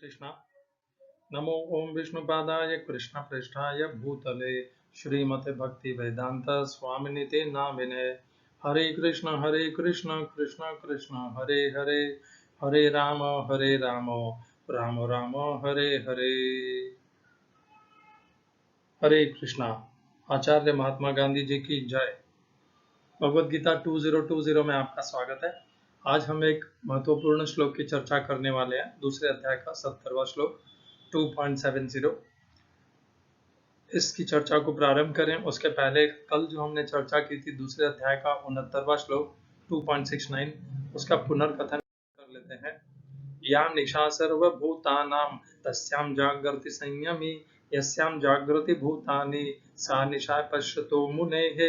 कृष्णा। नमो ओम विष्णुपादाय कृष्णप्रेष्ठाय भूतले श्रीमते भक्ति वेदांत स्वामिनिते नामिने। हरे कृष्ण कृष्ण कृष्ण हरे हरे, हरे राम राम राम हरे हरे। हरे कृष्णा। आचार्य महात्मा गांधी जी की जय। भगवद गीता 2020 में आपका स्वागत है। आज हम एक महत्वपूर्ण श्लोक की चर्चा करने वाले हैं। दूसरे अध्याय का 70वां श्लोक 2.70। इसकी चर्चा को प्रारंभ करें उसके पहले कल जो हमने चर्चा की थी दूसरे अध्याय का 69वां श्लोक 2.69, उसका पुनर्कथन कर लेते हैं। या निशा सर्वभूतानां तस्यां जागृति संयमी, यस्यां जागृति भूतानि सा निशा पश्यतो मुनेः।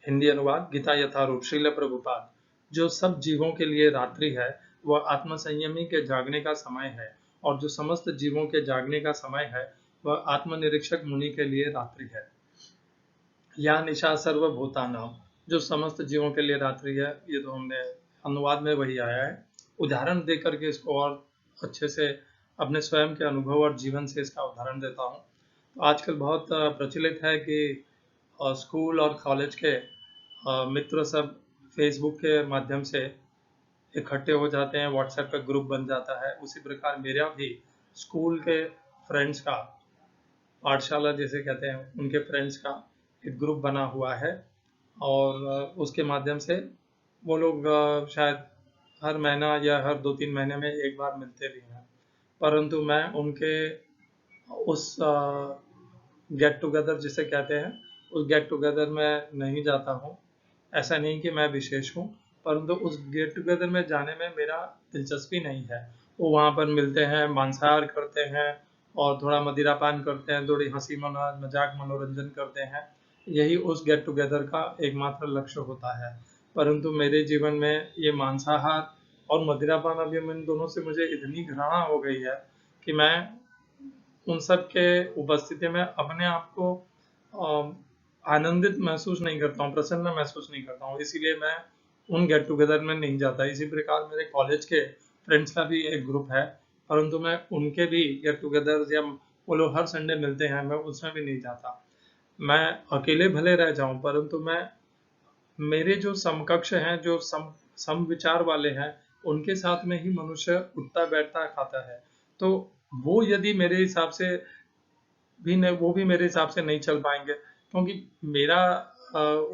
हिंदी अनुवाद गीता यथारूप श्रील प्रभुपाद। जो सब जीवों के लिए रात्रि है वह आत्मसंयमी के जागने का समय है, और जो समस्त जीवों के जागने का समय है वह आत्मनिरीक्षक मुनि के लिए रात्रि है। या निशा सर्वभूतानाम, जो समस्त जीवों के लिए रात्रि है, ये तो हमने अनुवाद में वही आया है। उदाहरण देकर के इसको और अच्छे से अपने स्वयं के अनुभव और जीवन से इसका उदाहरण देता हूँ। तो आजकल बहुत प्रचलित है कि स्कूल और कॉलेज के मित्र सब फेसबुक के माध्यम से इकट्ठे हो जाते हैं, व्हाट्सएप पे ग्रुप बन जाता है। उसी प्रकार मेरा भी स्कूल के फ्रेंड्स का, पाठशाला जैसे कहते हैं, उनके फ्रेंड्स का एक ग्रुप बना हुआ है, और उसके माध्यम से वो लोग शायद हर महीना या हर 2-3 महीने में एक बार मिलते भी हैं। परंतु मैं उनके उस गेट टुगेदर जिसे कहते हैं, उस गेट टुगेदर में नहीं जाता हूँ। ऐसा नहीं कि मैं विशेष हूँ, परंतु उस गेट टुगेदर में जाने में मेरा दिलचस्पी नहीं है। वो वहाँ पर मिलते हैं, मांसाहार करते हैं और थोड़ा मदिरापान करते हैं, थोड़ी हंसी मजाक मनोरंजन करते हैं। यही उस गेट टुगेदर का एकमात्र लक्ष्य होता है। परंतु मेरे जीवन में ये मांसाहार और मदिरापान अभिमान दोनों से मुझे इतनी घृणा हो गई है कि मैं उन सब के उपस्थिति में अपने आप को आनंदित महसूस नहीं करता हूँ, प्रसन्न महसूस नहीं करता हूँ। इसीलिए मैं उन गेट टुगेदर में नहीं जाता। इसी प्रकार मेरे कॉलेज के फ्रेंड्स का भी एक ग्रुप है, परंतु मैं उनके भी गेट टुगेदर या वो लोग हर संडे मिलते हैं, मैं उसमें भी नहीं जाता। मैं अकेले भले रह जाऊं, परंतु मैं मेरे जो समकक्ष हैं, जो सम विचार वाले हैं, उनके साथ में ही मनुष्य उठता बैठता खाता है। तो वो यदि मेरे हिसाब से भी नहीं, वो भी मेरे हिसाब से नहीं चल पाएंगे, क्योंकि मेरा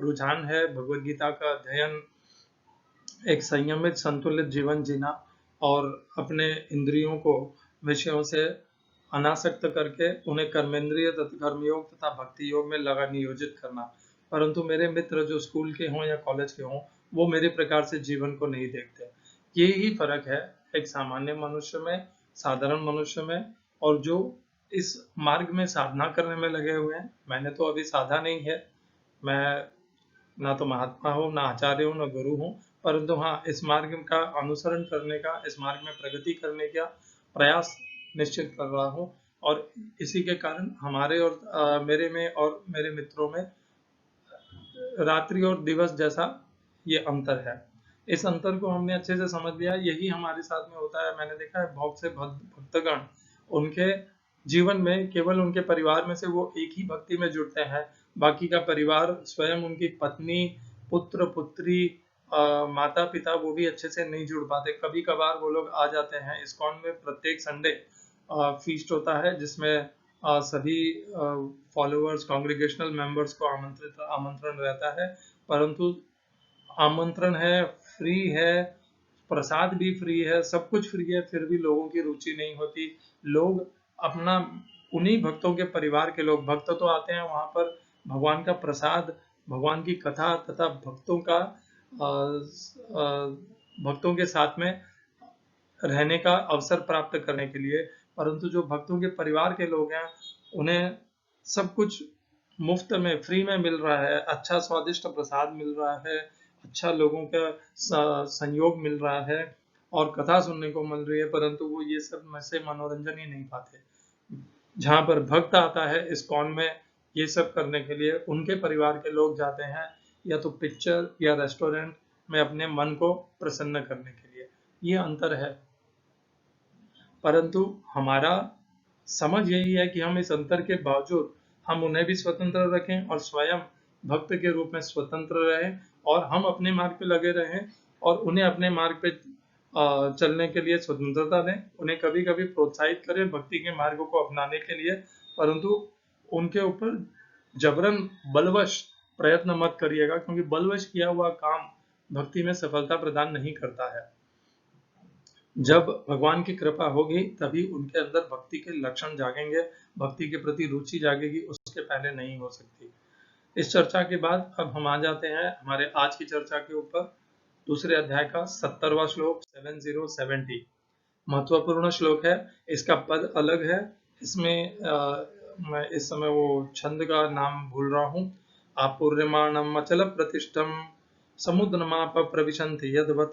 रुझान है भगवत गीता का अध्ययन, एक संयमित संतुलित जीवन जीना, और अपने इंद्रियों को विषयों से अनासक्त करके उन्हें कर्मेंद्रिय कर्मयोग तथा भक्ति योग में लगा नियोजित करना। परंतु मेरे मित्र जो स्कूल के हों या कॉलेज के हों, वो मेरे प्रकार से जीवन को नहीं देखते। ये ही फर्क है एक सामान्य मनुष्य में, साधारण मनुष्य में, और जो इस मार्ग में साधना करने में लगे हुए हैं। मैंने तो अभी साधा नहीं है, मैं ना तो महात्मा हूँ, ना आचार्य हूँ, ना गुरु हूँ, परंतु हाँ, इस मार्ग का अनुसरण करने का, इस मार्ग में प्रगति करने का प्रयास निश्चित कर रहा हूँ। और इसी के कारण हमारे और मेरे में और मेरे मित्रों में रात्रि और दिवस जैसा ये अंतर है। इस अंतर को हमने अच्छे से समझ लिया। यही हमारे साथ में होता है। मैंने देखा है बहुत से भक्तगण, उनके जीवन में केवल उनके परिवार में से वो एक ही भक्ति में जुड़ते हैं, बाकी का परिवार, स्वयं उनकी पत्नी, पुत्र पुत्री, माता पिता, वो भी अच्छे से नहीं जुड़ पाते। कभी कभार वो लोग आ जाते हैं। इस्कॉन में प्रत्येक संडे फीस्ट होता है, जिसमें सभी फॉलोअर्स, कांग्रेगेशनल मेंबर्स को आमंत्रण रहता है। परंतु आमंत्रण है, फ्री है, प्रसाद भी फ्री है, सब कुछ फ्री है, फिर भी लोगों की रुचि नहीं होती। लोग अपना, उन्हीं भक्तों के परिवार के लोग, भक्त तो आते हैं वहां पर भगवान का प्रसाद, भगवान की कथा तथा भक्तों के साथ में रहने का अवसर प्राप्त करने के लिए। परंतु जो भक्तों के परिवार के लोग हैं, उन्हें सब कुछ मुफ्त में, फ्री में मिल रहा है। अच्छा स्वादिष्ट प्रसाद मिल रहा है, अच्छा लोगों का संयोग मिल रहा है, और कथा सुनने को मिल रही है, परंतु वो ये सब में से मनोरंजन ही नहीं पाते। जहाँ पर भक्त आता है इस्कॉन में ये सब करने के लिए, उनके परिवार के लोग जाते हैं या तो पिक्चर या रेस्टोरेंट में अपने मन को प्रसन्न करने के लिए। ये अंतर है। परंतु हमारा समझ यही है कि हम इस अंतर के बावजूद हम उन्हें भी स्वतंत्र रखें और स्वयं भक्त के रूप में स्वतंत्र रहें और हम अपने मार्ग पे लगे रहें और उन्हें अपने मार्ग पे चलने के लिए स्वतंत्रता दें, उन्हें कभी कभी प्रोत्साहित करें भक्ति के मार्ग को अपनाने के लिए, परंतु उनके ऊपर जबरन बलवश प्रयत्न मत करिएगा, क्योंकि बलवश किया हुआ काम भक्ति में सफलता प्रदान नहीं करता है। जब भगवान की कृपा होगी तभी उनके अंदर भक्ति के लक्षण जागेंगे, भक्ति के प्रति रुचि जागेगी, उसके पहले नहीं हो सकती। इस चर्चा के बाद अब हम आ जाते हैं हमारे आज की चर्चा के ऊपर। दूसरे अध्याय का 70वां श्लोक 7070 महत्वपूर्ण श्लोक है। इसका पद अलग है, इसमें मैं इस समय वो छंद का नाम भूल रहा हूँ। आपूर्यमाणम अचल प्रतिष्ठम समुद्रमाप प्रविशन्ति यद्वत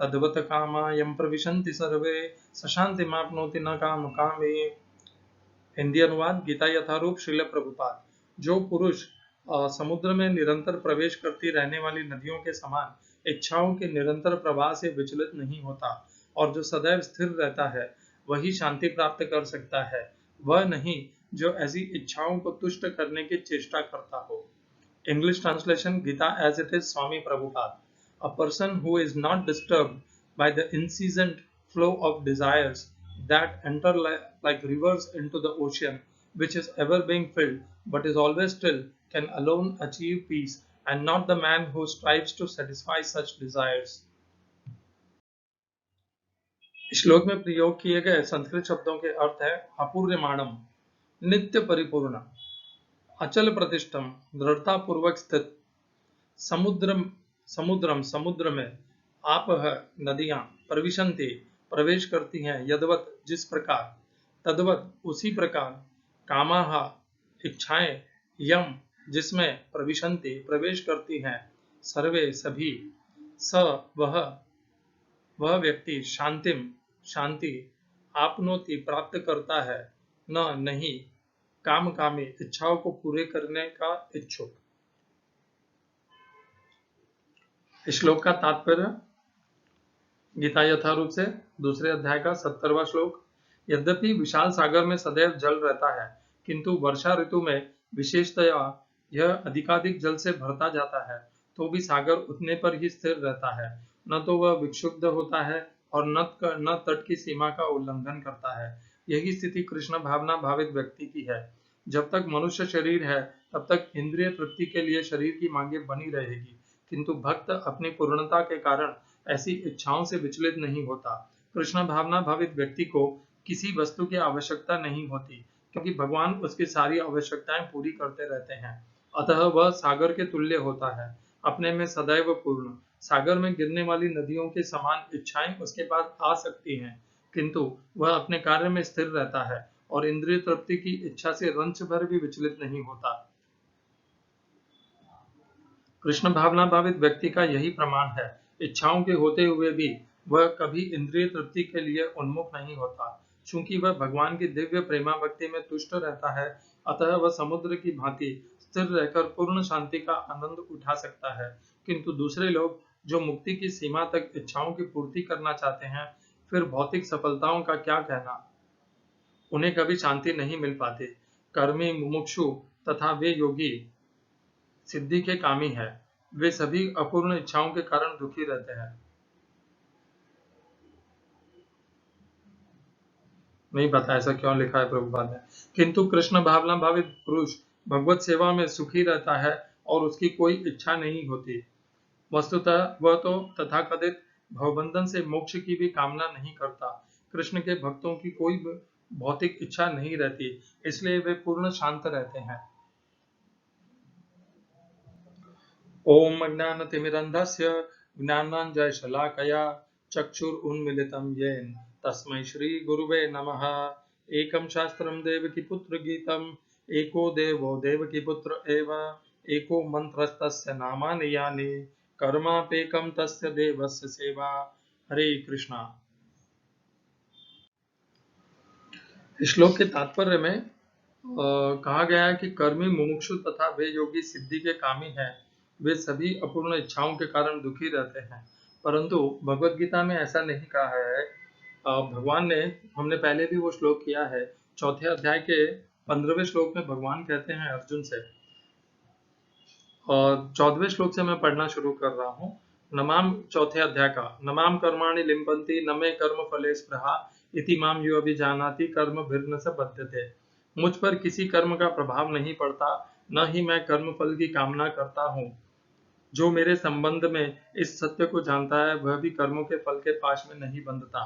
तद्वत कामा यम प्रविशन्ति सर्वे सशांतिमाप्नोति न काम कामे। हिंदी अनुवाद गीता यथारूप श्रील प्रभुपाद। जो पुरुष समुद्र में निरंतर प्रवेश करती रहने वाली नदियों के समान इच्छाओं के निरंतर प्रवाह से विचलित नहीं होता और जो सदैव स्थिर रहता है, वही शांति प्राप्त कर सकता है, वह नहीं जो ऐसी इच्छाओं को तुष्ट करने की चेष्टा करता हो। English translation Gita as it is Swami Prabhupada. A person who is not disturbed by the incessant flow of desires that enter like rivers into the ocean, which is ever being filled but is always still, can alone achieve peace, and not the man who strives to satisfy such desires. श्लोक में प्रयोग किए गए संस्कृत शब्दों के अर्थ है अपूर्यमाणम नित्य परिपूर्ण, अचल प्रतिष्ठम दृढ़ता पूर्वक स्थित, समुद्रम समुद्र में, आप नदियां, प्रविशन्ति प्रवेश करती हैं, यद्वत जिस प्रकार, तद्वत उसी प्रकार, कामाहा इच्छाएं, यम जिसमें, प्रविशन्ति प्रवेश करती हैं, सर्वे सभी, स वह व्यक्ति, शांतिम शांति, आपनोति प्राप्त करता है, न नहीं, काम कामी इच्छाओं को पूरे करने का इच्छुक। इस श्लोक का तात्पर्य गीता यथारूप से दूसरे अध्याय का 70वां श्लोक। यद्यपि विशाल सागर में सदैव जल रहता है, किंतु वर्षा ऋतु में विशेषतया यह अधिकाधिक जल से भरता जाता है, तो भी सागर उतने पर ही स्थिर रहता है, न तो वह विक्षुब्ध होता है और न तट की सीमा का उल्लंघन करता है। यही स्थिति कृष्ण भावना भावित व्यक्ति की है। जब तक मनुष्य शरीर है तब तक इंद्रिय तृप्ति के लिए शरीर की मांगे बनी रहेगी, किंतु भक्त अपनी पूर्णता के कारण ऐसी इच्छाओं से विचलित नहीं होता। कृष्ण भावना भावित व्यक्ति को किसी वस्तु की आवश्यकता नहीं होती, क्योंकि भगवान उसकी सारी आवश्यकताएं पूरी करते रहते हैं। अतः वह सागर के तुल्य होता है, अपने में सदैव पूर्ण। सागर में गिरने वाली नदियों के समान इच्छाएं उसके पास आ सकती हैं, किंतु वह अपने कार्य में स्थिर रहता है और इंद्रिय तृप्ति की इच्छा से रंच भर भी विचलित नहीं होता। कृष्ण भावना भावित व्यक्ति का यही प्रमाण है। इच्छाओं के होते हुए भी वह कभी इंद्रिय तृप्ति के लिए उन्मुख नहीं होता। चूंकि वह भगवान की दिव्य प्रेमा भक्ति में तुष्ट रहता है, अतः वह समुद्र की भांति स्थिर रहकर पूर्ण शांति का आनंद उठा सकता है। किंतु दूसरे लोग जो मुक्ति की सीमा तक इच्छाओं की पूर्ति करना चाहते हैं, फिर भौतिक सफलताओं का क्या कहना, उन्हें कभी शांति नहीं मिल पाती। कर्मी, मुमुक्षु तथा वे योगी सिद्धि के कामी है, वे सभी अपूर्ण इच्छाओं के कारण दुखी रहते हैं। नहीं पता ऐसा क्यों लिखा है प्रभुपाद ने। किंतु कृष्ण भावना भावित पुरुष भगवत सेवा में सुखी रहता है और उसकी कोई इच्छा नहीं होती। वस्तुतः वह तो तथाकथित भवबंधन से मोक्ष की भी कामना नहीं करता। कृष्ण के भक्तों की कोई भौतिक इच्छा नहीं रहती, इसलिए वे पूर्ण शांत रहते हैं। ओम अज्ञानतिमिरन्धस्य ज्ञानाञ्जनशलाकया चक्षुरुन्मीलितं येन तस्मै श्रीगुरुवे नमः। एकं शास्त्रं देवकीपुत्रगीतम् एको देवो देवकीपुत्र एव एको मन्त्रस्तस्य नामानि यानि कर्मापेकं तस्य देवस्य सेवा। हरे कृष्णा। श्लोक के तात्पर्य में कहा गया है कि कर्मी, मुमुक्षु तथा वे योगी सिद्धि के कामी हैं, वे सभी अपूर्ण इच्छाओं के कारण दुखी रहते हैं। परंतु भगवत गीता में ऐसा नहीं कहा है। भगवान ने, हमने पहले भी वो श्लोक किया है, चौथे अध्याय के 15वें श्लोक में भगवान कहते हैं अर्जुन से, और 14वें श्लोक से मैं पढ़ना शुरू कर रहा हूँ। नमाम, चौथे अध्याय का, नमाम कर्माणि लिम्पन्ति न मे कर्म फले स्पृहा इति माम यो अभिजानाति कर्म भिर्न स बध्यते। मुझ पर किसी कर्म का प्रभाव नहीं पड़ता, न ही मैं कर्म फल की कामना करता हूँ। जो मेरे संबंध में इस सत्य को जानता है वह भी कर्मों के फल के पाश में नहीं बंधता।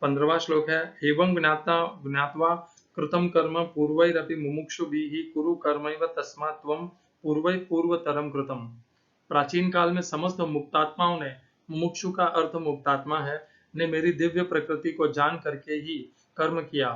15वां श्लोक है, एवं ज्ञात्वा कृतं कर्म पूर्वैरपि मुमुक्षुभिः कुरु कर्मैव तस्मात् त्वं पूर्वै पूर्वतरम कृतम। प्राचीन काल में समस्त मुक्तात्माओं ने, मुमुक्षु का अर्थ मुक्तात्मा है, ने मेरी दिव्य प्रकृति को जान करके ही कर्म किया,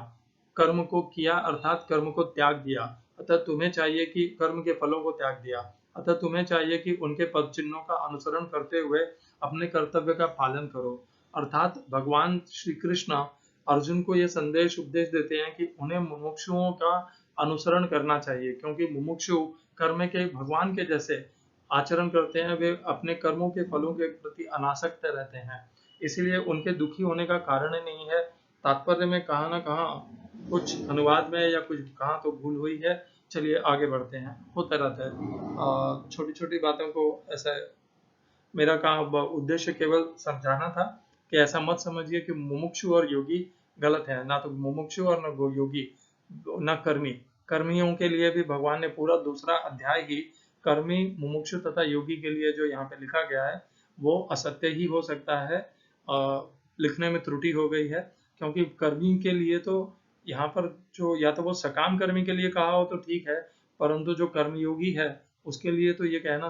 कर्म को किया अर्थात कर्म को त्याग दिया। अतः तुम्हें चाहिए कि कर्म के फलों को त्याग दिया, अतः तुम्हें चाहिए कि उनके पद चिन्हों का अनुसरण करते हुए अपने कर्तव्य का पालन करो। अर्थात भगवान श्री कृष्ण अर्जुन को यह संदेश उपदेश देते हैं कि उन्हें मुमुक्षुओं का अनुसरण करना चाहिए, क्योंकि मुमुक्षु कर्म के भगवान के जैसे आचरण करते हैं, वे अपने कर्मों के फलों के प्रति अनासक्त रहते हैं, इसलिए उनके दुखी होने का कारण ही नहीं है। तात्पर्य में कहाँ ना कहाँ कुछ अनुवाद में या कुछ कहाँ तो भूल हुई है। चलिए आगे बढ़ते हैं, होता रहता है, छोटी छोटी बातों को ऐसा, मेरा काम उद्देश्य केवल समझाना था कि ऐसा मत समझिए कि मुमुक्षु और योगी गलत है, ना तो मुमुक्षु और न योगी, न कर्मी। कर्मियों के लिए भी भगवान ने पूरा दूसरा अध्याय ही कर्मी, मुमुक्षु तथा योगी के लिए जो यहाँ पे लिखा गया है वो असत्य ही हो सकता है, लिखने में त्रुटि हो गई है, क्योंकि कर्मी के लिए तो यहाँ पर जो, या तो वो सकाम कर्मी के लिए कहा हो तो ठीक है, परंतु जो कर्मयोगी है उसके लिए तो ये कहना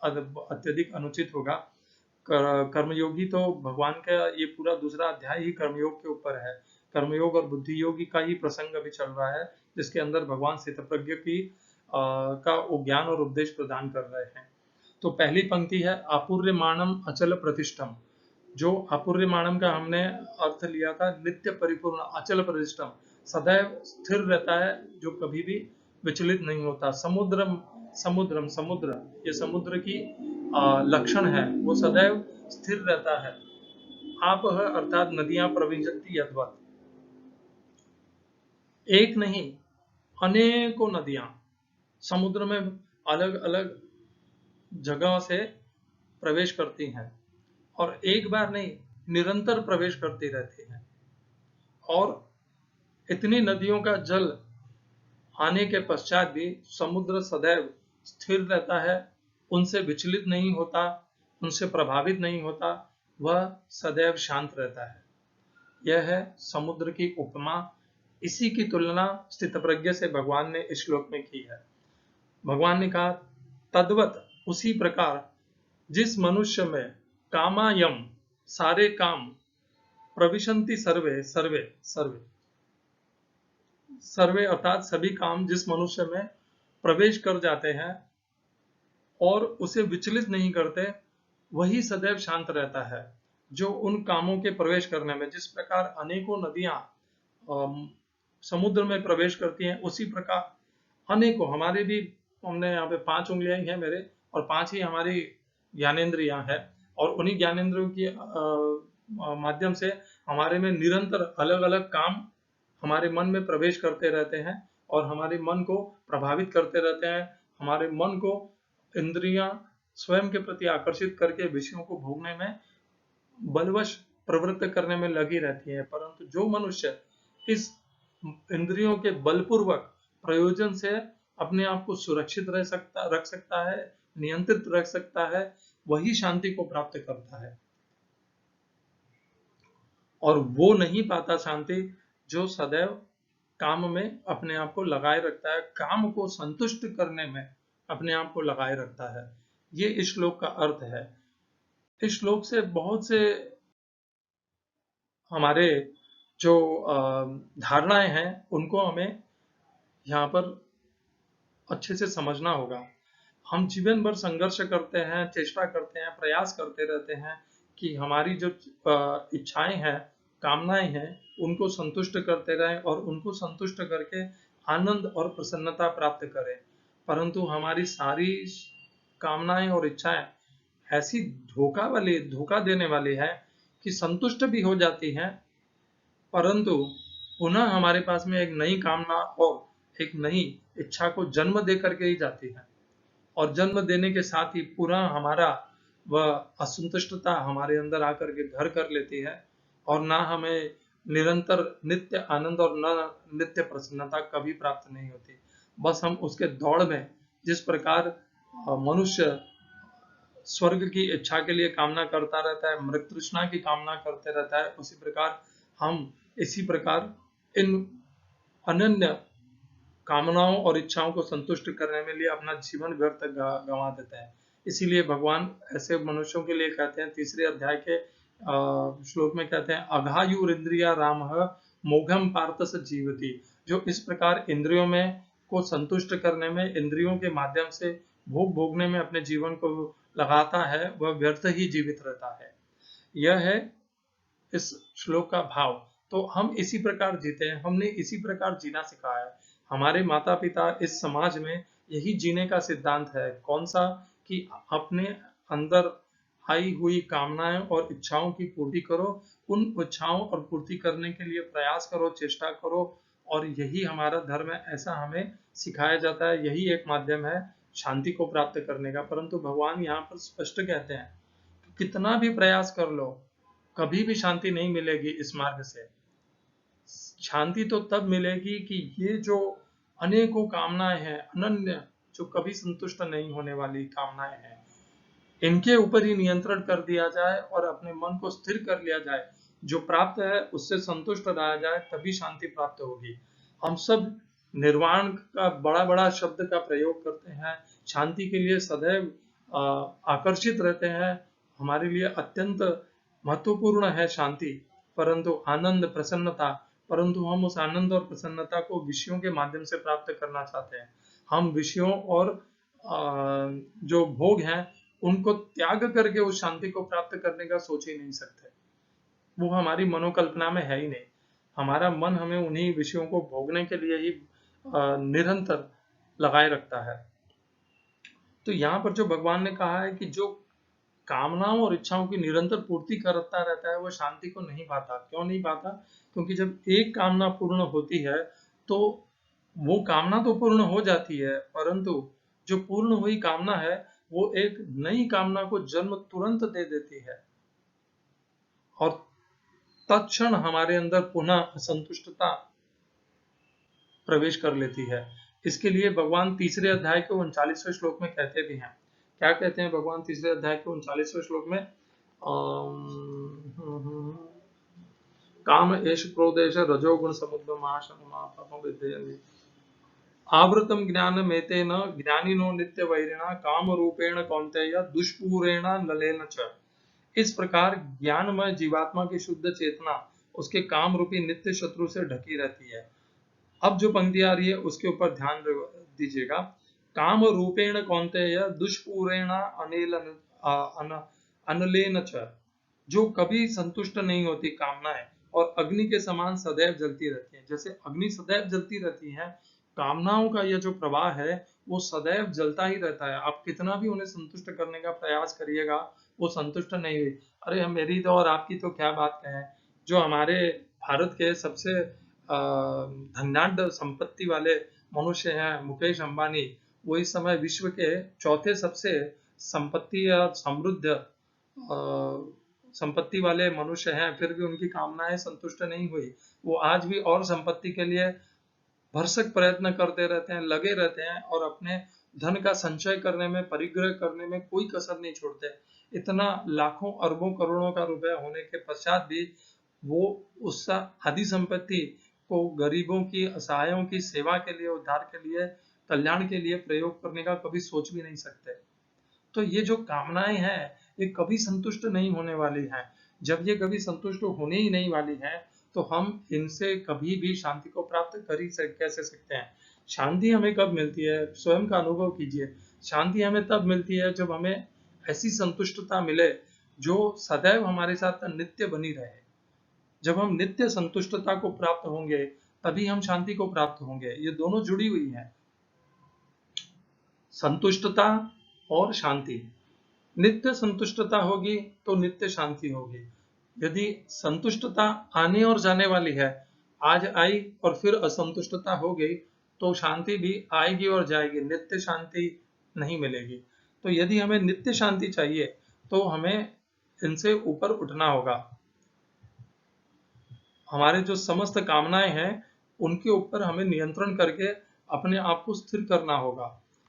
अत्यधिक अनुचित होगा। कर्मयोगी तो भगवान का ये पूरा दूसरा अध्याय ही कर्मयोग के ऊपर है। कर्मयोग और बुद्धि योगी का ही प्रसंग अभी चल रहा है, जिसके अंदर भगवान स्थितप्रज्ञ की का ज्ञान और उपदेश प्रदान कर रहे हैं। तो पहली पंक्ति है, आपूर्यमाणम अचल प्रतिष्ठम। जो आपूर्यमाणम का हमने अर्थ लिया था नित्य परिपूर्ण अचल प्रतिष्ठम, सदैव स्थिर रहता है, जो कभी भी विचलित नहीं होता। समुद्रम, समुद्रम, समुद्र, ये समुद्र की लक्षण है, वो सदैव स्थिर रहता है। आप अर्थात नदियां प्रविशन्ति यद्वत्, एक नहीं अनेकों नदियां समुद्र में अलग अलग जगह से प्रवेश करती हैं, और एक बार नहीं निरंतर प्रवेश करती रहती हैं, और इतनी नदियों का जल आने के पश्चात भी समुद्र सदैव स्थिर रहता है, उनसे विचलित नहीं होता, उनसे प्रभावित नहीं होता, वह सदैव शांत रहता है। यह है समुद्र की उपमा। इसी की तुलना स्थितप्रज्ञ से भगवान ने इस श्लोक में की है। भगवान ने कहा, तद्वत, उसी प्रकार, जिस मनुष्य में कामायम, सारे काम, प्रविशन्ति सर्वे, सर्वे सर्वे सर्वे अर्थात सभी काम जिस मनुष्य में प्रवेश कर जाते हैं और उसे विचलित नहीं करते, वही सदैव शांत रहता है। जो उन कामों के प्रवेश करने में, जिस प्रकार अनेकों नदियां समुद्र में प्रवेश करती हैं, उसी प्रकार अनेकों, हमारे भी, हमने यहाँ पे 5 उंगलियां ही हैं मेरे, और 5 ही हमारी ज्ञानेंद्रियां हैं, और उन्हीं ज्ञानेंद्रियों की माध्यम से हमारे में निरंतर अलग अलग काम हमारे मन में प्रवेश करते रहते हैं, और हमारे मन को प्रभावित करते रहते हैं। हमारे मन को इंद्रियां स्वयं के प्रति आकर्षित करके विषयों को भोगने में, बलवश प्रवृत्त करने में लगी रहती है। परंतु जो मनुष्य इस इंद्रियों के बलपूर्वक प्रयोजन से अपने आप को सुरक्षित रख सकता है, नियंत्रित रख सकता है, वही शांति को प्राप्त करता है। और वो नहीं पाता शांति जो सदैव काम में अपने आप को लगाए रखता है, काम को संतुष्ट करने में अपने आप को लगाए रखता है। ये इस श्लोक का अर्थ है। इस श्लोक से बहुत से हमारे जो धारणाएं हैं उनको हमें यहाँ पर अच्छे से समझना होगा। हम जीवन भर संघर्ष करते हैं, चेष्टा करते हैं, प्रयास करते रहते हैं कि हमारी जो इच्छाएं हैं, कामनाएं हैं, उनको संतुष्ट करते रहें और उनको संतुष्ट करके आनंद और प्रसन्नता प्राप्त करें। परंतु हमारी सारी कामनाएं और इच्छाएं ऐसी धोखा देने वाली है कि संतुष्ट भी हो जाती हैं, परंतु पुनः हमारे पास में एक नई कामना और एक नई इच्छा को जन्म दे करके ही जाती है, और जन्म देने के साथ ही पुनः हमारा वह असंतुष्टता हमारे अंदर आकर के घर कर लेती है, और ना हमें निरंतर नित्य आनंद और न नित्य प्रसन्नता कभी प्राप्त नहीं होती। बस हम उसके दौड़ में, जिस प्रकार मनुष्य स्वर्ग की इच्छा के लिए कामना करता रहता है, मृत तृष्णा की कामना करते रहता है, उसी प्रकार हम इसी प्रकार इन अनन्य कामनाओं और इच्छाओं को संतुष्ट करने में लिए अपना जीवन व्यर्थ गंवा देते हैं। इसीलिए भगवान ऐसे मनुष्यों के लिए कहते हैं, तीसरे अध्याय के श्लोक में कहते हैं, अघायुरिंद्रिया राम मोघम पार्थ स जीवति। जो इस प्रकार इंद्रियों में को संतुष्ट करने में, इंद्रियों के माध्यम से भोग भोगने में अपने जीवन को लगाता है, वह व्यर्थ ही जीवित रहता है। यह है इस श्लोक का भाव। तो हम इसी प्रकार जीते हैं, हमने इसी प्रकार जीना सिखाया है। हमारे माता पिता, इस समाज में यही जीने का सिद्धांत है। कौन सा? कि अपने अंदर आई हुई कामनाएं और इच्छाओं की पूर्ति करो, उन इच्छाओं और पूर्ति करने के लिए प्रयास करो, चेष्टा करो, और यही हमारा धर्म है, ऐसा हमें सिखाया जाता है। यही एक माध्यम है शांति को प्राप्त करने का। परंतु भगवान यहाँ पर स्पष्ट कहते हैं कि कितना भी प्रयास कर लो, कभी भी शांति नहीं मिलेगी इस मार्ग से। शांति तो तब मिलेगी कि ये जो अनेकों कामनाएं हैं, अनन्य, जो कभी संतुष्ट नहीं होने वाली कामनाएं हैं, इनके ऊपर ही नियंत्रण कर दिया जाए और अपने मन को स्थिर कर लिया जाए। जो प्राप्त है उससे संतुष्ट रहा जाए, तभी शांति प्राप्त होगी। हम सब निर्वाण का बड़ा बड़ा शब्द का प्रयोग करते हैं, शांति के लिए सदैव आकर्षित रहते हैं। हमारे लिए अत्यंत महत्वपूर्ण है शांति, परंतु आनंद, प्रसन्नता, परंतु हम उस आनंद और प्रसन्नता को विषयों के माध्यम से प्राप्त करना चाहते हैं। हम विषयों और जो भोग हैं उनको त्याग करके उस शांति को प्राप्त करने का सोच ही नहीं सकते। वो हमारी मनोकल्पना में है ही नहीं। हमारा मन हमें उन्हीं विषयों को भोगने के लिए ही निरंतर लगाए रखता है। तो यहाँ पर जो भगवान ने कहा है कि जो कामनाओं और इच्छाओं की निरंतर पूर्ति करता रहता है, वो शांति को नहीं पाता। क्यों नहीं पाता? क्योंकि जब एक कामना पूर्ण होती है तो वो कामना तो पूर्ण हो जाती है, परंतु जो पूर्ण हुई कामना है वो एक नई कामना को जन्म तुरंत दे देती है, और तत्क्षण हमारे अंदर पुनः असंतुष्टता प्रवेश कर लेती है। इसके लिए भगवान तीसरे अध्याय के 39वें श्लोक में कहते भी हैं। क्या कहते हैं भगवान तीसरे अध्याय के 39वें श्लोक में? काम एष क्रोधेश रजोगुण समुद्रमाशम आवृतम ज्ञानमेतेन ज्ञानिनो नित्य वैरिणा काम रूपेण कौन्तेय दुष्पूरेण नलेन च। इस प्रकार ज्ञानमय जीवात्मा की शुद्ध चेतना उसके काम रूपी नित्य शत्रु से ढकी रहती है। अब जो पंक्ति आ रही है उसके ऊपर ध्यान दीजिएगा। काम रूपेण कौन्तेय दुष्पूरेण अनलेन च। जो कभी संतुष्ट नहीं होती कामनाएं, और अग्नि के समान सदैव जलती रहती है। जैसे अग्नि सदैव जलती रहती है, कामनाओं का यह जो प्रवाह है वो सदैव जलता ही रहता है। आप कितना भी उन्हें संतुष्ट करने का प्रयास करिएगा, वो संतुष्ट नहीं हुई। अरे हम, मेरी तो और आपकी तो क्या बात कहें, जो हमारे भारत के सबसे धनाढ्य संपत्ति वाले मनुष्य हैं, मुकेश अंबानी, वो इस समय विश्व के चौथे सबसे संपत्ति या समृद्ध संपत्ति वाले मनुष्य हैं, फिर भी उनकी कामनाएं संतुष्ट नहीं हुई। वो आज भी और संपत्ति के लिए भरसक प्रयत्न करते रहते हैं, लगे रहते हैं, और अपने धन का संचय करने में, परिग्रह करने में कोई कसर नहीं छोड़ते। इतना लाखों अरबों करोड़ों का रुपया होने के पश्चात भी वो उस आदि संपत्ति को गरीबों की, असहायों की सेवा के लिए, उद्धार के लिए, कल्याण के लिए प्रयोग करने का कभी सोच भी नहीं सकते। तो ये जो कामनाएं हैं ये कभी संतुष्ट नहीं होने वाली हैं। जब ये कभी संतुष्ट होने ही नहीं वाली हैं, तो हम इनसे कभी भी शांति को प्राप्त कर ही कैसे सकते हैं? शांति हमें कब मिलती है? स्वयं का अनुभव कीजिए। शांति हमें तब मिलती है जब हमें ऐसी संतुष्टता मिले जो सदैव हमारे साथ नित्य बनी रहे। जब हम नित्य संतुष्टता को प्राप्त होंगे तभी हम शांति को प्राप्त होंगे। ये दोनों जुड़ी हुई है, संतुष्टता और शांति। नित्य संतुष्टता होगी तो नित्य शांति होगी। यदि संतुष्टता आने और जाने वाली है, आज आई और फिर असंतुष्टता हो गई, तो शांति भी आएगी और जाएगी, नित्य शांति नहीं मिलेगी। तो यदि हमें नित्य शांति चाहिए तो हमें इनसे ऊपर उठना होगा। हमारे जो समस्त कामनाएं हैं उनके ऊपर हमें नियंत्रण करके अपने आप को स्थिर करना होगा।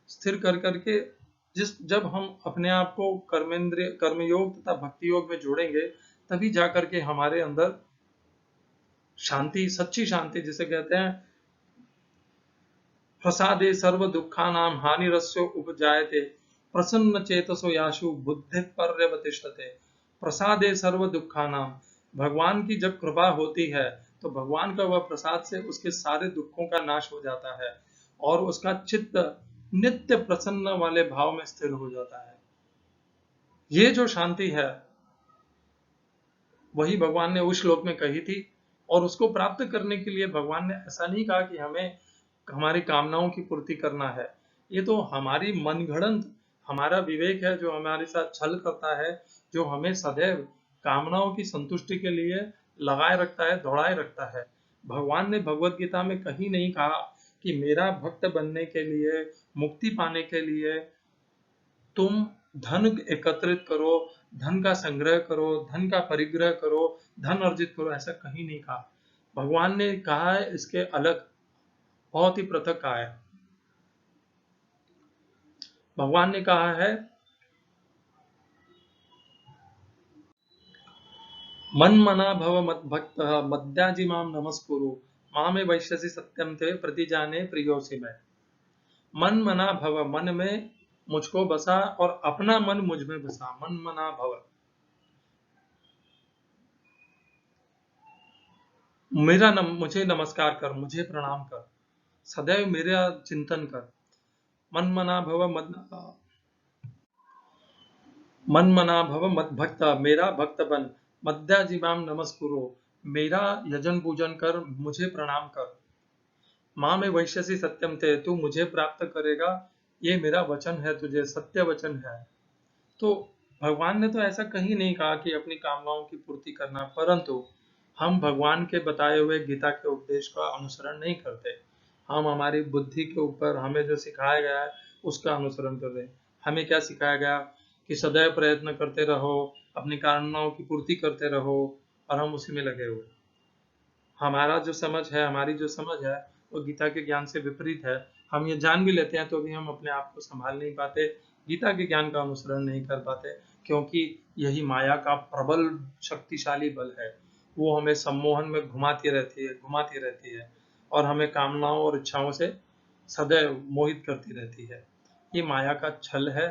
स्थिर कर करके जब हम अपने आप को कर्मेंद्रिय कर्मयोग तथा भक्ति योग में जोड़ेंगे, तभी जाकर के हमारे अंदर शांति, सच्ची शांति जिसे कहते हैं, प्रसादे सर्व दुखानाम हानिरस्य उपजायते प्रसन्न चेतसो याशु बुद्धि पर्यवतिष्ठते। प्रसादे सर्व दुखानाम, भगवान की जब कृपा होती है तो भगवान का वह प्रसाद से उसके सारे दुखों का नाश हो जाता है और उसका चित्त नित्य प्रसन्न वाले भाव में स्थिर हो जाता है। ये जो शांति है वही भगवान ने उस श्लोक में कही थी, और उसको प्राप्त करने के लिए भगवान ने ऐसा नहीं कहा कि हमें हमारी कामनाओं की पूर्ति करना है। ये तो हमारी मनगढ़ंत, हमारा विवेक है जो हमारे साथ छल करता है, जो हमें सदैव कामनाओं की संतुष्टि के लिए लगाए रखता है, दौड़ाए रखता है। भगवान ने भगवत गीता में कहीं नहीं कहा कि मेरा भक्त बनने के लिए, मुक्ति पाने के लिए तुम धन एकत्रित करो, धन का संग्रह करो, धन का परिग्रह करो, धन अर्जित करो, ऐसा कहीं नहीं कहा। भगवान ने कहा है इसके अलग, बहुत ही पृथक कहा है। भगवान ने कहा है मन मना भव मद भक्त मद्याजी माम नमस्कुरु मामे वैश्यसि सत्यम ते प्रतिजाने प्रियोसि मैं। मन मना भव, मन में मुझको बसा और अपना मन मुझ में बसा। मन मना भव, मुझे नमस्कार कर, मुझे प्रणाम कर, सदैव मेरा चिंतन कर। मन मना भव मद भक्त, मेरा भक्त बन, मद्याजीवाम नमस्कुरो, मेरा यजन पूजन कर, मुझे प्रणाम कर। माँ में वैश्यसी सत्यम थे, तू मुझे प्राप्त करेगा, ये मेरा वचन है तुझे, सत्य वचन है। तो भगवान ने तो ऐसा कहीं नहीं कहा कि अपनी कामनाओं की पूर्ति करना, परंतु हम भगवान के बताए हुए गीता के उपदेश का अनुसरण नहीं करते। हम हमारी बुद्धि के ऊपर हमें जो सिखाया गया है उसका अनुसरण कर रहे हैं। हमें क्या सिखाया गया कि सदैव प्रयत्न करते रहो, अपनी कामनाओं की पूर्ति करते रहो, और हम उसी में लगे हुए। हमारा जो समझ है, हमारी जो समझ है वो गीता के ज्ञान से विपरीत है। हम ये जान भी लेते हैं तो भी हम अपने आप को संभाल नहीं पाते, गीता के ज्ञान का अनुसरण नहीं कर पाते, क्योंकि यही माया का प्रबल शक्तिशाली बल है। वो हमें सम्मोहन में घुमाती रहती है और हमें कामनाओं और इच्छाओं से सदैव मोहित करती रहती है। ये माया का छल है,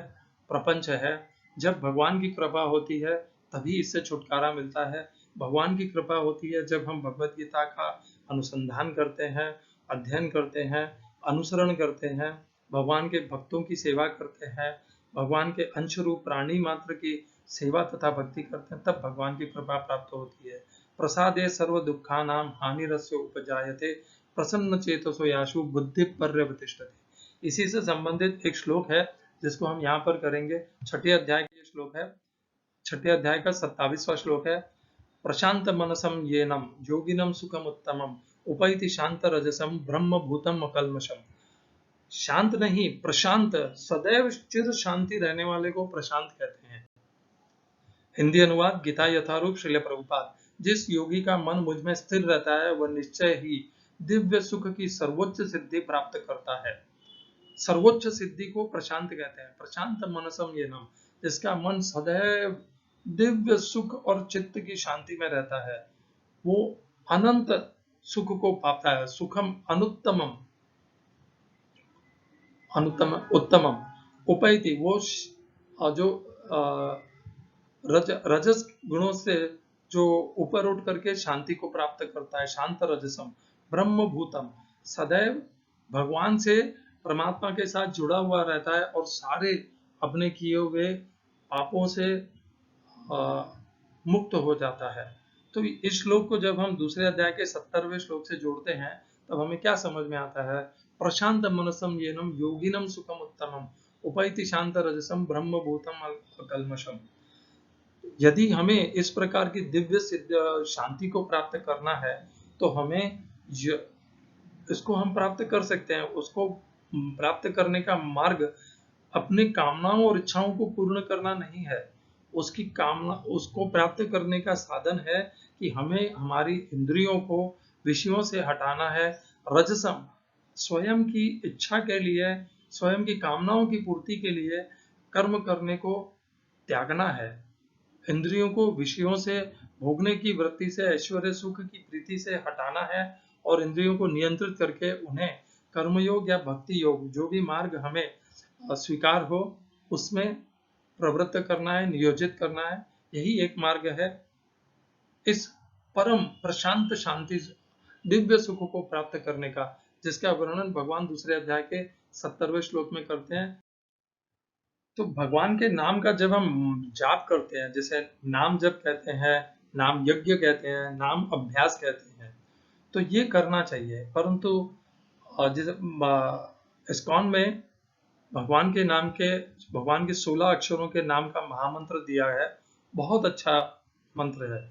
प्रपंच है। जब भगवान की कृपा होती है तभी इससे छुटकारा मिलता है। भगवान की कृपा होती है जब हम भगवत गीता का अनुसंधान करते हैं, अध्ययन करते हैं, अनुसरण करते हैं, भगवान के भक्तों की सेवा करते हैं, भगवान के अंश रूप प्राणी मात्र की सेवा तथा भक्ति करते हैं, तब भगवान की कृपा प्राप्त होती है। प्रसादे सर्व दुखानाम हानिरस्य उपजायते प्रसन्न चेतसो याशु बुद्धि पर्यवतिष्ठते। इसी से संबंधित एक श्लोक है जिसको हम यहाँ पर करेंगे। छठे अध्याय का श्लोक है, छठे अध्याय का 27वां श्लोक है। प्रशांत मनसम येनम योगिनम सुखम उत्तमम उपैति शांत रजसम ब्रह्म भूतम अकल्मषम। शांत नहीं, प्रशांत, सदैव चिर शांति रहने वाले को प्रशांत कहते हैं। हिंदी अनुवाद गीता यथारूप श्रील प्रभुपाद। जिस योगी का मन मुझ में स्थिर रहता है वह निश्चय ही दिव्य सुख की सर्वोच्च सिद्धि प्राप्त करता है। सर्वोच्च सिद्धि को प्रशांत कहते हैं। प्रशांत मनसम येनम, जिसका मन सदैव दिव्य सुख और चित्त की शांति में रहता है, वो अनंत सुख को पाता है। सुखम अनुत्तमम, अनुत्तम उत्तमम, उपैति, वो जो रजस गुणों से जो ऊपर उठ करके शांति को प्राप्त करता है। शांत रजसम ब्रह्म भूतम, सदैव भगवान से, परमात्मा के साथ जुड़ा हुआ रहता है और सारे अपने किए हुए पापों से मुक्त हो जाता है। तो इस श्लोक को जब हम दूसरे अध्याय के 70वें श्लोक से जोड़ते हैं तब हमें क्या समझ में आता है? प्रशांत मनसम येनम योगिनम सुखम उत्तमम उपैति शांत रजसम ब्रह्म भूतम अकल्मषम। यदि हमें इस प्रकार की दिव्य सिद्ध शांति को प्राप्त करना है तो हमें इसको हम प्राप्त कर सकते हैं। उसको प्राप्त करने का मार्ग अपनी कामनाओं और इच्छाओं को पूर्ण करना नहीं है। उसकी कामना उसको प्राप्त करने का साधन है कि हमें हमारी इंद्रियों को विषयों से हटाना है। रजसम स्वयं की इच्छा के लिए, स्वयं की कामनाओं की पूर्ति के लिए कर्म करने को त्यागना है। इंद्रियों को विषयों से भोगने की वृत्ति से, ऐश्वर्य सुख की प्रीति से हटाना है और इंद्रियों को नियंत्रित करके उन्हें कर्मयोग या भक्ति योग, जो भी मार्ग हमें स्वीकार हो, उसमें प्रवृत्त करना है, नियोजित करना है। यही एक मार्ग है इस परम प्रशांत शांति दिव्य सुख को प्राप्त करने का, जिसका वर्णन भगवान दूसरे अध्याय के 70वें श्लोक में करते हैं। तो भगवान के नाम का जब हम जाप करते हैं, जैसे नाम जप कहते हैं, नाम यज्ञ कहते हैं, नाम अभ्यास कहते हैं, तो ये करना चाहिए। परंतु जैसे इस्कॉन में भगवान के 16 अक्षरों के नाम का महामंत्र दिया है। बहुत अच्छा मंत्र है।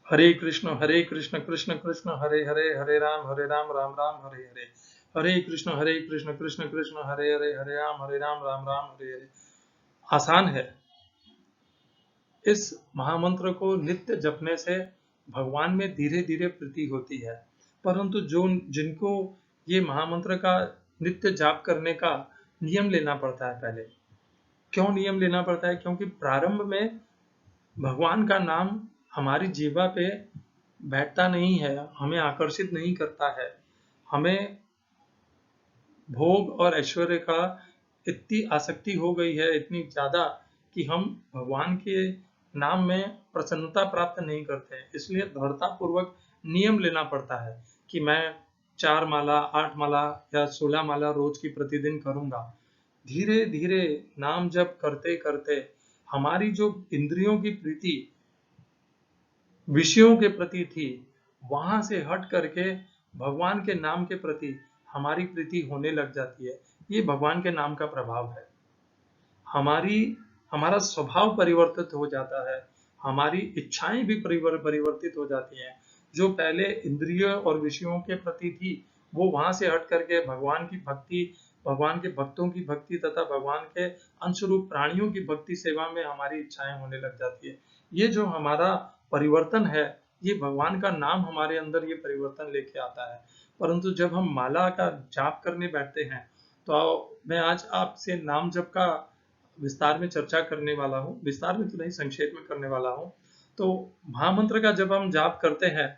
हरे कृष्ण कृष्ण कृष्ण हरे हरे, हरे राम राम राम हरे हरे, हरे कृष्ण कृष्ण कृष्ण हरे हरे, हरे राम राम हरे हरे। आसान है। इस महामंत्र को नित्य जपने से भगवान में धीरे धीरे प्रीति होती है। परंतु जिनको ये महामंत्र का नित्य जाप करने का नियम लेना पड़ता है पहले। क्यों नियम लेना पड़ता है? क्योंकि प्रारंभ में भगवान का नाम हमारी जीवा पे बैठता नहीं है, हमें आकर्षित नहीं करता है। हमें भोग और ऐश्वर्य का इतनी आसक्ति हो गई है, इतनी ज्यादा, कि हम भगवान के नाम में प्रसन्नता प्राप्त नहीं करते हैं। इसलिए दृढ़ता पूर्वक नियम लेना पड़ता है कि मैं 4 माला, 8 माला या 16 माला रोज की प्रतिदिन करूंगा। धीरे धीरे नाम जप करते करते हमारी जो इंद्रियों की प्रीति विषयों के प्रति थी, वहां से हट करके भगवान के नाम के प्रति हमारी प्रीति होने लग जाती है। ये भगवान के नाम का प्रभाव है। हमारा स्वभाव परिवर्तित हो जाता है, हमारी इच्छाएं भी परिवर्तित हो जाती हैं। जो पहले इंद्रिय और विषयों के प्रति थी, वो वहां से हट करके भगवान की भक्ति, भगवान के भक्तों की भक्ति तथा भगवान के अंशरूप प्राणियों की भक्ति सेवा में हमारी इच्छाएं होने लग जाती है। ये जो हमारा परिवर्तन है, ये भगवान का नाम हमारे अंदर ये परिवर्तन लेके आता है। परंतु जब हम माला का जाप करने बैठते हैं, तो मैं आज आपसे नाम जप का विस्तार में चर्चा करने वाला हूँ। विस्तार में तो नहीं, संक्षेप में करने वाला हूँ। तो महामंत्र का जब हम जाप करते हैं,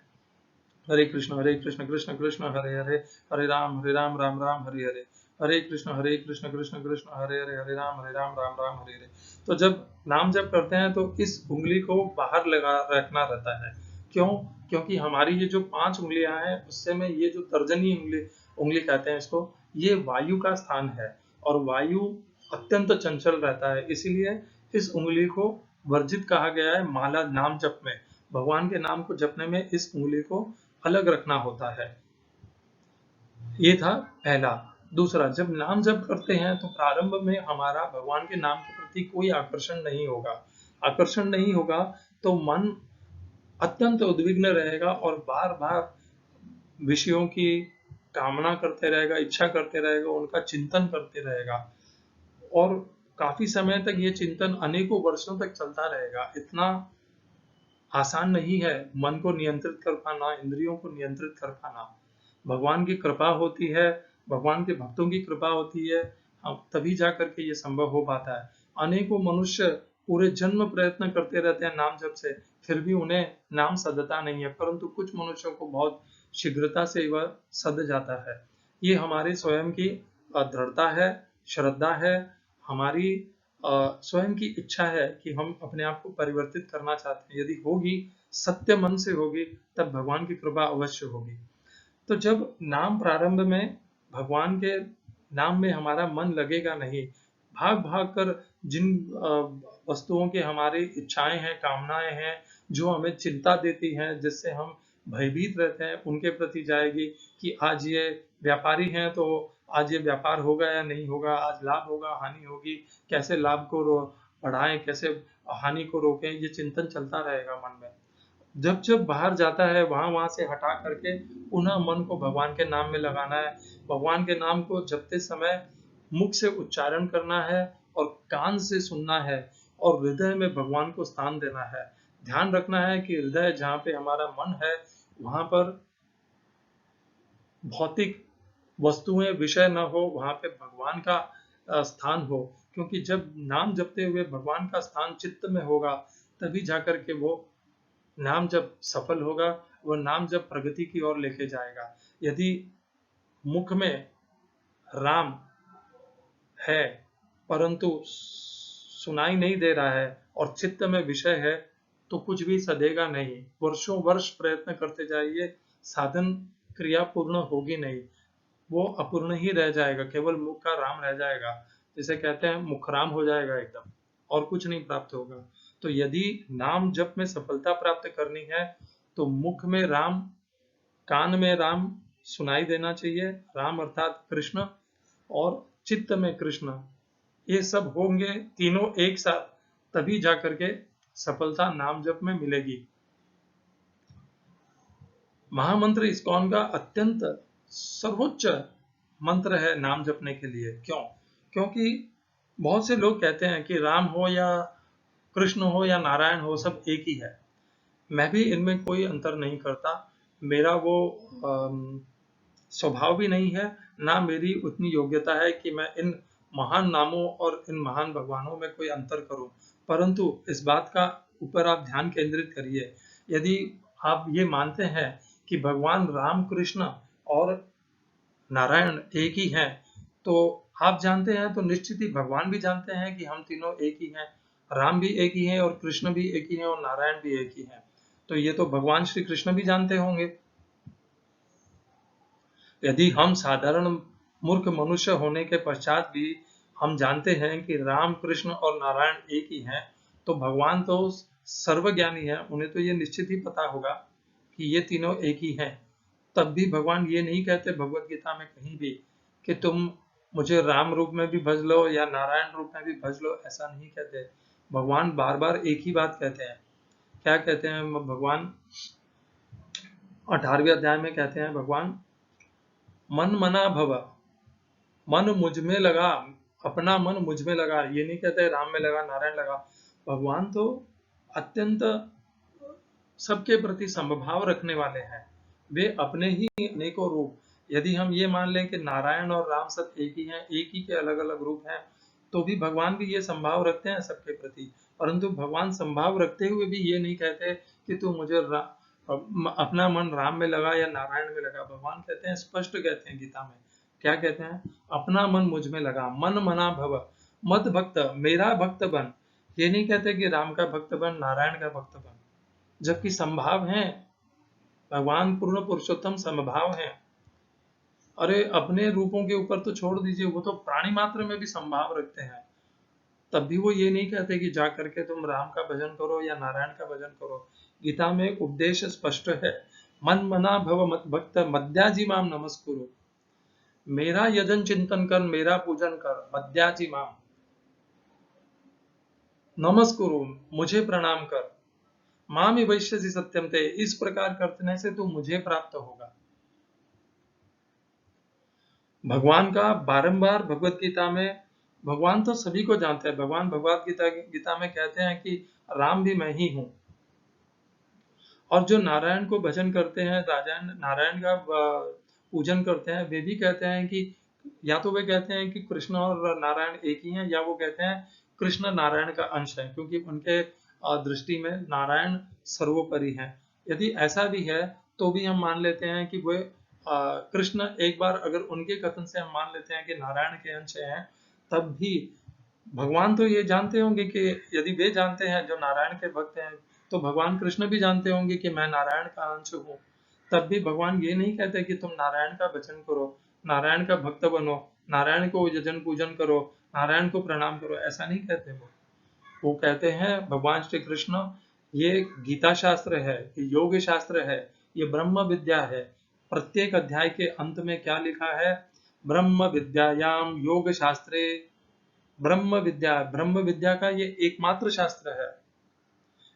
हरे कृष्ण कृष्ण कृष्ण हरे हरे, हरे राम राम राम हरे हरे, हरे कृष्ण कृष्ण कृष्ण हरे हरे, हरे राम राम राम हरे हरे। तो जब नाम जप करते हैं तो इस उंगली को बाहर लगा रखना रहता है। क्यों? क्योंकि हमारी ये जो 5 उंगलियां हैं, उससे में ये जो तर्जनी उंगली कहते हैं इसको, ये वायु का स्थान है और वायु अत्यंत चंचल रहता है। इसीलिए इस उंगली को वर्जित कहा गया है माला नाम जप में। भगवान के नाम को जपने में इस उंगली को अलग रखना होता है। ये था पहला। दूसरा, जब नाम जप करते हैं तो प्रारंभ में हमारा भगवान के नाम के प्रति कोई आकर्षण नहीं होगा। आकर्षण नहीं होगा तो मन अत्यंत उद्विग्न रहेगा और बार बार विषयों की कामना करते रहेगा, इच्छा करते रहेगा, उनका चिंतन करते रहेगा और काफी समय तक ये चिंतन अनेकों वर्षों तक चलता रहेगा। इतना आसान नहीं है मन को नियंत्रित कर पाना, इंद्रियों को नियंत्रित कर पाना। भगवान की कृपा होती है, भगवान के भक्तों की कृपा होती है, तभी जा करके ये संभव हो पाता है। अनेकों मनुष्य पूरे जन्म प्रयत्न करते रहते हैं नाम जप से, फिर भी उन्हें नाम सदता नहीं है, परंतु कुछ मनुष्यों को बहुत शीघ्रता से वह सद जाता है। ये हमारे स्वयं की दृढ़ता है, श्रद्धा है, हमारी स्वयं की इच्छा है कि हम अपने आप को परिवर्तित करना चाहते हैं। यदि होगी, सत्य मन से होगी, तब भगवान की कृपा अवश्य होगी। तो जब नाम प्रारंभ में भगवान के नाम में हमारा मन लगेगा नहीं, भाग भाग कर जिन वस्तुओं के हमारी इच्छाएं हैं, कामनाएं हैं, जो हमें चिंता देती हैं, जिससे हम भयभीत रहते हैं, उनके प्रति जाएगी कि आज ये व्यापारी हैं तो आज ये व्यापार होगा या नहीं होगा, आज लाभ होगा हानि होगी, कैसे लाभ को बढ़ाएं, कैसे हानि को रोकें, ये चिंतन चलता रहेगा मन में। जब जब बाहर जाता है वहां वहां से हटा करके पुनः मन को भगवान के नाम में लगाना है। भगवान के नाम को जपते समय मुख से उच्चारण करना है और कान से सुनना है और हृदय में भगवान को स्थान देना है। ध्यान रखना है कि हृदय जहाँ पे हमारा मन है वहां पर भौतिक वस्तुएं विषय न हो, वहां पे भगवान का स्थान हो। क्योंकि जब नाम जपते हुए भगवान का स्थान चित्त में होगा तभी जाकर के वो नाम जब सफल होगा, वो नाम जब प्रगति की ओर लेके जाएगा। यदि मुख में राम है परंतु सुनाई नहीं दे रहा है और चित्त में विषय है तो कुछ भी सधेगा नहीं। वर्षों वर्ष प्रयत्न करते जाइए, साधन क्रिया पूर्ण होगी नहीं, वो अपूर्ण ही रह जाएगा, केवल मुख का राम रह जाएगा। जिसे कहते हैं मुखराम हो जाएगा एकदम, और कुछ नहीं प्राप्त होगा। तो यदि नाम जप में सफलता प्राप्त करनी है तो मुख में राम, कान में राम सुनाई देना चाहिए, राम अर्थात कृष्ण, और चित्त में कृष्ण, ये सब होंगे तीनों एक साथ, तभी जाकर के सफलता नाम जप में मिलेगी। महामंत्र इस्कॉन का अत्यंत सर्वोच्च मंत्र है नाम जपने के लिए। क्यों? क्योंकि बहुत से लोग कहते हैं कि राम हो या कृष्ण हो या नारायण हो, सब एक ही है। मैं भी इनमें कोई अंतर नहीं करता। मेरा वो स्वभाव भी नहीं है, ना मेरी उतनी योग्यता है कि मैं इन महान नामों और इन महान भगवानों में कोई अंतर करूं। परंतु इस बात का ऊपर आप ध्यान केंद्रित करिए। यदि आप ये मानते हैं कि भगवान राम कृष्ण और नारायण एक ही हैं, तो आप जानते हैं तो निश्चित ही भगवान भी जानते हैं कि हम तीनों एक ही हैं। राम भी एक ही है और कृष्ण भी एक ही है और नारायण भी एक ही है। तो ये तो भगवान श्री कृष्ण भी जानते होंगे। यदि हम साधारण मूर्ख मनुष्य होने के पश्चात भी हम जानते हैं कि राम कृष्ण और नारायण एक ही हैं, तो भगवान तो सर्वज्ञानी है, उन्हें तो ये निश्चित ही पता होगा कि ये तीनों एक ही हैं। तब भी भगवान ये नहीं कहते भगवत गीता में कहीं भी कि तुम मुझे राम रूप में भी भज लो या नारायण रूप में भी भज लो, ऐसा नहीं कहते। भगवान बार बार एक ही बात कहते हैं। क्या कहते हैं भगवान? 18वें अध्याय में कहते हैं भगवान, मन मना भव, मन मुझ में लगा, अपना मन मुझ में लगा। ये नहीं कहते राम में लगा, नारायण लगा। भगवान तो अत्यंत सबके प्रति समभाव रखने वाले हैं। वे अपने ही अनेकों रूप, यदि हम ये मान लें कि नारायण और राम सब एक ही हैं, एक ही के अलग अलग रूप हैं, तो भी भगवान भी ये संभाव रखते हैं सबके प्रति। परंतु भगवान संभाव रखते हुए भी ये नहीं कहते कि तू मुझे अपना मन राम में लगा या नारायण में लगा। भगवान कहते हैं, स्पष्ट कहते हैं गीता में, क्या कहते हैं? अपना मन मुझ में लगा, मन मना भव, मद भक्त, मेरा भक्त बन। ये नहीं कहते कि राम का भक्त बन, नारायण का भक्त बन, जबकि संभाव है। भगवान पूर्ण पुरुषोत्तम समभाव है। अरे अपने रूपों के ऊपर तो छोड़ दीजिए, वो तो प्राणी मात्र में भी संभाव रखते हैं। तब भी वो ये नहीं कहते कि जा करके तुम राम का भजन करो या नारायण का भजन करो। गीता में उपदेश स्पष्ट है, मन मना भव मत भक्त मद्याजी माम नमस्कुरु। मेरा यजन चिंतन कर, मेरा पूजन कर, मद्याजी माम नमस्कुरु, मुझे प्रणाम कर, मामी वैश्यसी सत्यम ते, इस प्रकार करने से तू मुझे प्राप्त होगा। भगवान का बारंबार भगवत गीता में, भगवान तो सभी को जानते हैं। भगवान भगवत गीता में कहते हैं कि राम भी मैं ही हूं। और जो नारायण को भजन करते हैं, राजा नारायण का पूजन करते हैं, वे भी कहते हैं कि या तो वे कहते हैं कि कृष्ण और नारायण एक ही हैं, या वो कहते हैं कृष्ण नारायण का अंश है, क्योंकि उनके दृष्टि में नारायण सर्वोपरि है। यदि ऐसा भी है तो भी हम मान लेते हैं कि वे कृष्ण, एक बार अगर उनके कथन से हम मान लेते हैं कि नारायण के अंश हैं, तब भी भगवान तो ये जानते होंगे कि यदि वे जानते हैं जो नारायण के भक्त हैं, तो भगवान कृष्ण भी जानते होंगे कि मैं नारायण का अंश हूँ। तब भी भगवान ये नहीं कहते कि तुम नारायण का भजन करो, नारायण का भक्त बनो, नारायण को यजन पूजन करो, नारायण को प्रणाम करो, ऐसा नहीं कहते। वो कहते हैं भगवान श्री कृष्ण, ये गीता शास्त्र है, ये योग शास्त्र है, ये ब्रह्म विद्या है। प्रत्येक अध्याय के अंत में क्या लिखा है? ब्रह्म विद्यायाम योग शास्त्रे, ब्रह्म विद्या का ये एकमात्र शास्त्र है।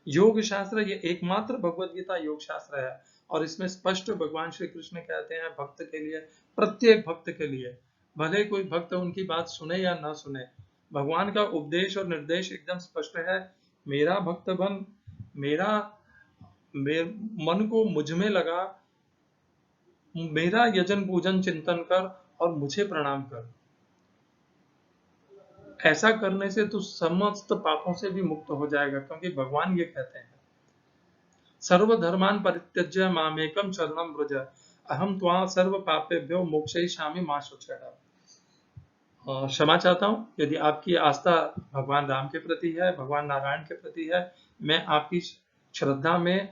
योग शास्त्र ये एकमात्र भगवत गीता योग शास्त्र है, और इसमें स्पष्ट भगवान श्री कृष्ण कहते हैं भक्त के लिए, प्रत्येक भक्त के लिए, भले कोई भक्त उनकी बात सुने या ना सुने, भगवान का उपदेश और निर्देश एकदम स्पष्ट है। मेरा भक्त बन, मन को मुझ में लगा, मेरा यजन पूजन चिंतन कर और मुझे प्रणाम कर। ऐसा करने से तू समस्त पापों से भी मुक्त हो जाएगा, क्योंकि भगवान ये कहते हैं सर्वधर्मान् परित्यज्य मामेकं शरणं व्रज अहम त्वा सर्व पापेभ्यो मोक्षयिष्यामि मा शुचः। क्षमा चाहता हूँ यदि आपकी आस्था भगवान राम के प्रति है, भगवान नारायण के प्रति है। मैं आपकी श्रद्धा में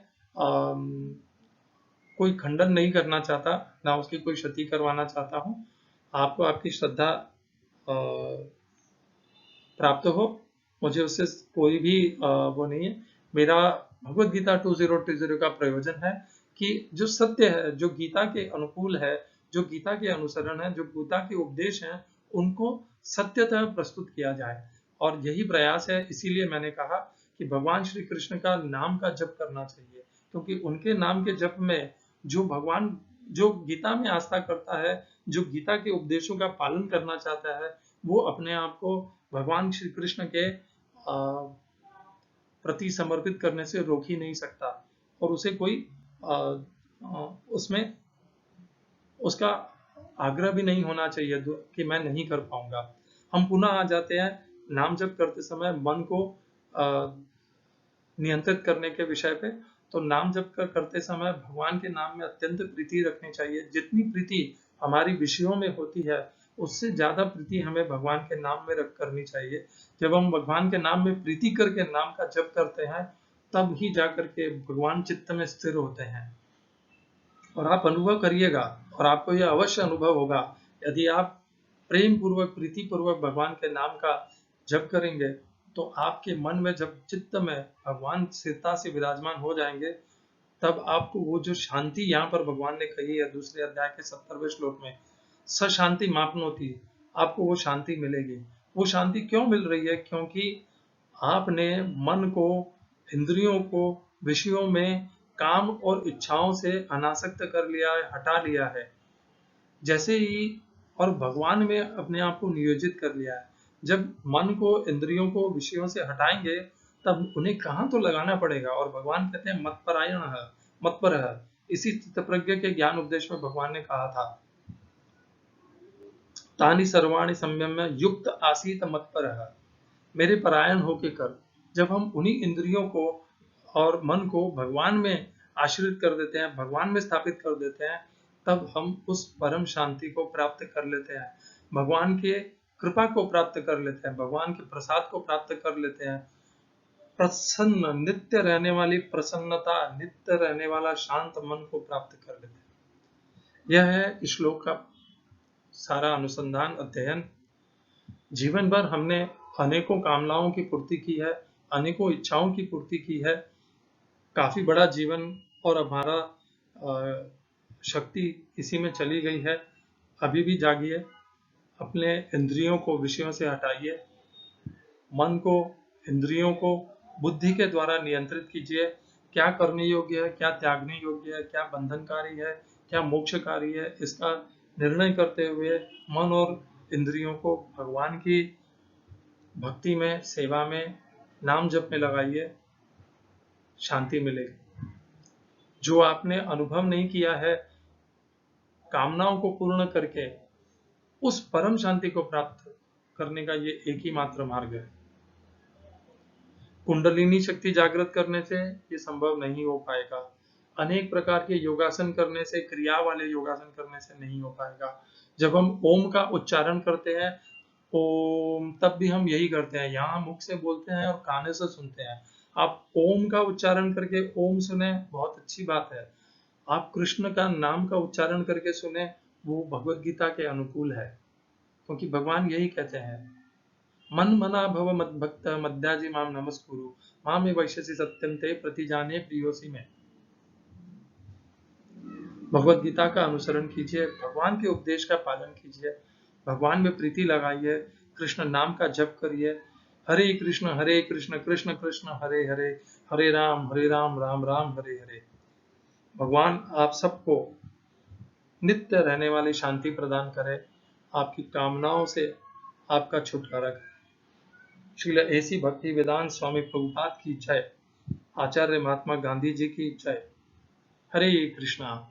कोई खंडन नहीं करना चाहता, ना उसकी कोई क्षति करवाना चाहता हूँ। आपको आपकी श्रद्धा प्राप्त हो, मुझे उससे कोई भी वो नहीं है। मेरा भगवत गीता 2020 का प्रयोजन है कि जो सत्य है, जो गीता के अनुकूल है, जो गीता के अनुसरण है, जो गीता के उपदेश हैं, उनको सत्यतः प्रस्तुत किया जाए, और यही प्रयास है। इसीलिए मैंने कहा कि भगवान श्री कृष्ण का नाम का जप करना चाहिए, क्योंकि उनके नाम के जप में जो भगवान, जो गीता में आस्था करता है, जो गीता के उपदेशों का पालन करना चाहता है, वो अपने आप को भगवान श्री कृष्ण के प्रति समर्पित करने से रोक ही नहीं सकता, और उसे कोई उसमें उसका आग्रह भी नहीं होना चाहिए कि मैं नहीं कर पाऊंगा। हम पुनः आ जाते हैं नाम जप करते समय मन को नियंत्रित करने के विषय पे। तो नाम जप करते समय भगवान के नाम में अत्यंत प्रीति रखनी चाहिए। जितनी प्रीति हमारी विषयों में होती है, उससे ज्यादा प्रीति हमें भगवान के नाम में रख करनी चाहिए। जब हम भगवान के नाम में प्रीति करके नाम का जप करते हैं, तब ही जाकर के भगवान चित्त में स्थिर होते हैं। और आप अनुभव करिएगा, और आपको यह अवश्य अनुभव होगा, यदि आप प्रेम पूर्वक, प्रीति पूर्वक भगवान के नाम का जप करेंगे, तो आपके मन में जब चित्त में भगवान स्थिरता से विराजमान हो जाएंगे, तब आपको वो जो शांति यहाँ पर भगवान ने कही है दूसरे अध्याय के 70वें श्लोक में, स शांति मापनोति, आपको वो शांति मिलेगी। वो शांति क्यों मिल रही है? क्योंकि आपने मन को, इंद्रियों को विषयों में, काम और इच्छाओं से अनासक्त कर लिया है, हटा लिया है। जैसे ही, और भगवान में अपने आप को नियोजित कर लिया है। जब मन को, इंद्रियों को विषयों से हटाएंगे, तब उन्हें कहाँ तो लगाना पड़ेगा। और भगवान कहते हैं मत्परायण है, मत्पर है। इसी चित्तप्रज्ञ के ज्ञान उपदेश में भगवान ने कहा था, तानि सर्वाणि संयम्य युक्त आसीत मत्पर है, मेरे परायण होके कर। जब हम उन्हीं इंद्रियों को और मन को भगवान में आश्रित कर देते हैं, भगवान में स्थापित कर देते हैं, तब हम उस परम शांति को प्राप्त कर लेते हैं, भगवान के कृपा को प्राप्त कर लेते हैं, भगवान के प्रसाद को प्राप्त कर लेते हैं। प्रसन्न, नित्य रहने वाली प्रसन्नता, नित्य रहने वाला शांत मन को प्राप्त कर लेते हैं। यह है इस श्लोक का सारा अनुसंधान, अध्ययन। जीवन भर हमने अनेकों कामनाओं की पूर्ति की है, अनेकों इच्छाओं की पूर्ति की है। काफी बड़ा जीवन और हमारा शक्ति इसी में चली गई है। अभी भी जागिए, अपने इंद्रियों को विषयों से हटाइए, मन को, इंद्रियों को बुद्धि के द्वारा नियंत्रित कीजिए। क्या करने योग्य है, क्या त्यागने योग्य है, क्या बंधनकारी है, क्या मोक्षकारी है, इसका निर्णय करते हुए मन और इंद्रियों को भगवान की भक्ति में, सेवा में, नाम जप में लगाइए, शांति मिलेगी। जो आपने अनुभव नहीं किया है, कामनाओं को पूर्ण करके उस परम शांति को प्राप्त करने का ये एक ही मात्र मार्ग है। कुंडलिनी शक्ति जागृत करने से ये संभव नहीं हो पाएगा। अनेक प्रकार के योगासन करने से, क्रिया वाले योगासन करने से नहीं हो पाएगा। जब हम ओम का उच्चारण करते हैं, ओम, तब भी हम यही करते हैं, यहाँ मुख से बोलते हैं और काने से सुनते हैं। आप ओम का उच्चारण करके ओम सुने, बहुत अच्छी बात है। आप कृष्ण का नाम का उच्चारण करके सुने, वो भगवत गीता के अनुकूल है, क्योंकि भगवान यही कहते हैं, मन मना भव मद्भक्त मद्याजी माम नमस्कुरु मामे वैश्यसि सत्यम ते प्रतिजाने प्रियोसी में। भगवत गीता का अनुसरण कीजिए, भगवान के उपदेश का पालन कीजिए, भगवान में प्रीति लगाइए, कृष्ण नाम का जप करिए। हरे कृष्ण कृष्ण कृष्ण हरे हरे, हरे राम राम राम हरे हरे। भगवान आप सबको नित्य रहने वाली शांति प्रदान करे, आपकी कामनाओं से आपका छुटकारा करे। श्रील ऐसी भक्ति वेदांत स्वामी प्रभुपाद की जय। आचार्य महात्मा गांधी जी की जय। हरे कृष्णा।